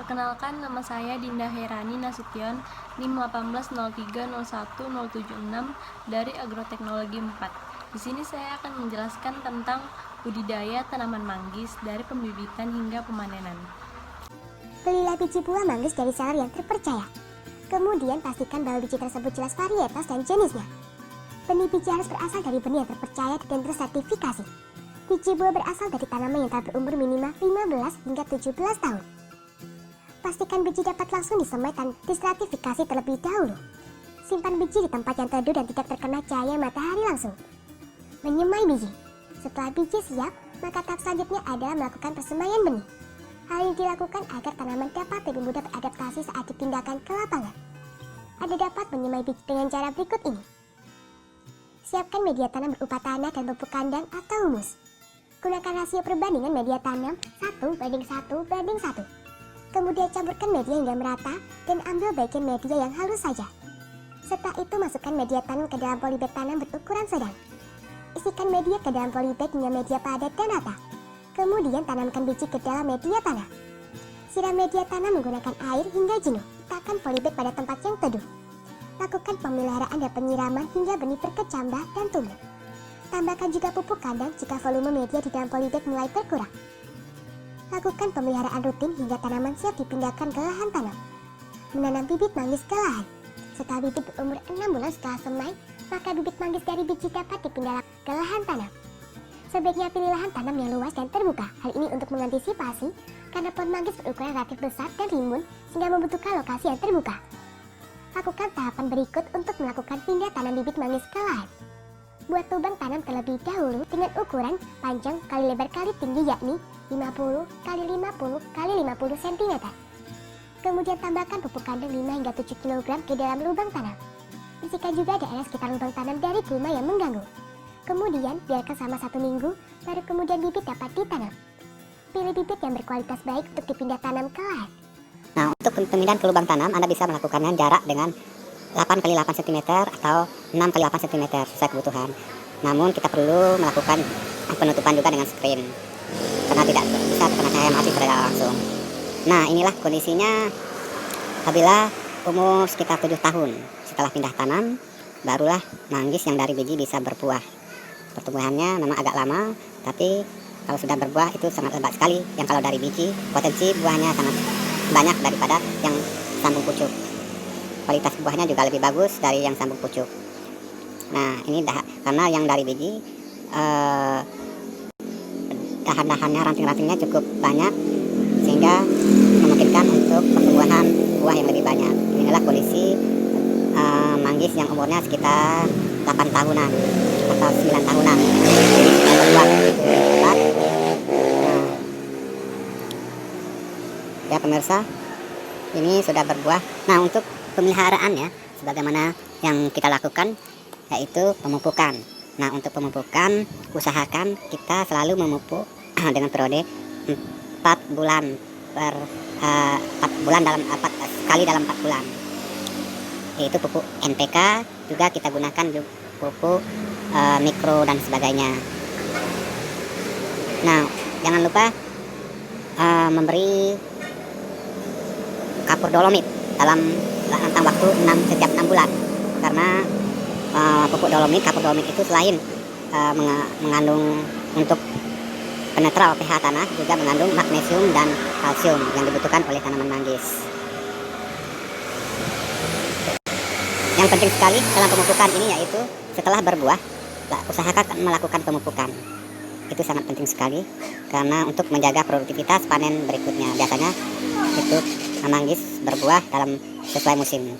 Perkenalkan, nama saya Dinda Herani Nasution, NIM 180301076 dari Agroteknologi 4. Di sini saya akan menjelaskan tentang budidaya tanaman manggis dari pembibitan hingga pemanenan. Belilah biji buah manggis dari seller yang terpercaya. Kemudian pastikan bahwa biji tersebut jelas varietas dan jenisnya. Benih biji harus berasal dari benih yang terpercaya dan tersertifikasi. Biji buah berasal dari tanaman yang telah berumur minimal 15 hingga 17 tahun. Pastikan biji dapat langsung disemai dan distratifikasi terlebih dahulu. Simpan biji di tempat yang teduh dan tidak terkena cahaya matahari langsung. Menyemai biji. Setelah biji siap, maka tahap selanjutnya adalah melakukan persemaian benih. Hal ini dilakukan agar tanaman dapat lebih mudah beradaptasi saat dipindahkan ke lapangan. Anda dapat menyemai biji dengan cara berikut ini. Siapkan media tanam berupa tanah dan pupuk kandang atau humus. Gunakan rasio perbandingan media tanam 1:1:1. Kemudian campurkan media hingga merata dan ambil bagian media yang halus saja. Setelah itu masukkan media tanam ke dalam polybag tanam berukuran sedang. Isikan media ke dalam polybag hingga media padat dan rata. Kemudian tanamkan biji ke dalam media tanah. Siram media tanam menggunakan air hingga jenuh. Letakkan polybag pada tempat yang teduh. Lakukan pemeliharaan dan penyiraman hingga benih berkecambah dan tumbuh. Tambahkan juga pupuk kandang jika volume media di dalam polybag mulai berkurang. Lakukan pemeliharaan rutin hingga tanaman siap dipindahkan ke lahan tanam. Menanam bibit manggis ke lahan. Setelah bibit berumur 6 bulan setelah semai, maka bibit manggis dari biji dapat dipindah ke lahan tanam. Sebaiknya pilih lahan tanam yang luas dan terbuka. Hal ini untuk mengantisipasi karena pohon manggis berukuran relatif besar dan rimbun sehingga membutuhkan lokasi yang terbuka. Lakukan tahapan berikut untuk melakukan pindah tanam bibit manggis ke lahan. Buat lubang tanam terlebih dahulu dengan ukuran panjang kali lebar kali tinggi yakni 50 kali 50 kali 50 cm. Kemudian tambahkan pupuk kandang 5 hingga 7 kg ke dalam lubang tanam. Bersihkan juga daerah sekitar lubang tanam dari gulma yang mengganggu. Kemudian biarkan selama 1 minggu, baru kemudian bibit dapat ditanam. Pilih bibit yang berkualitas baik untuk dipindah tanam ke lahan. Nah, untuk pemindahan ke lubang tanam, Anda bisa melakukannya jarak dengan 8 x 8 cm atau 6 x 8 cm sesuai kebutuhan. Namun kita perlu melakukan penutupan juga dengan screen karena tidak bisa terkena cahaya matahari secara langsung. Nah, inilah kondisinya apabila umur sekitar 7 tahun setelah pindah tanam, barulah manggis yang dari biji bisa berbuah. Pertumbuhannya memang agak lama, tapi kalau sudah berbuah itu sangat lebat sekali. Yang kalau dari biji, potensi buahnya sangat banyak daripada yang sambung pucuk. Kualitas buahnya juga lebih bagus dari yang sambung pucuk. Nah, ini karena yang dari biji dahan-dahannya, ranting-rantingnya cukup banyak sehingga memungkinkan untuk pertumbuhan buah yang lebih banyak. Inilah kondisi manggis yang umurnya sekitar 8 tahunan atau 9 tahunan. Jadi sudah berbuah lebat. Ya pemirsa, ini sudah berbuah. Nah, untuk pemeliharaannya sebagaimana yang kita lakukan yaitu pemupukan. Nah, untuk pemupukan usahakan kita selalu memupuk dengan periode 4 bulan per 4 bulan dalam 4 kali dalam 4 bulan. Yaitu pupuk NPK, juga kita gunakan pupuk mikro dan sebagainya. Nah, jangan lupa memberi kapur dolomit dalam rentang waktu setiap 6 bulan karena pupuk dolomit, kapur dolomit itu selain mengandung untuk penetral pH tanah, juga mengandung magnesium dan kalsium yang dibutuhkan oleh tanaman manggis. Yang penting sekali dalam pemupukan ini yaitu setelah berbuah, usahakan melakukan pemupukan. Itu sangat penting sekali karena untuk menjaga produktivitas panen berikutnya. Biasanya itu manggis berbuah dalam sesuai musim.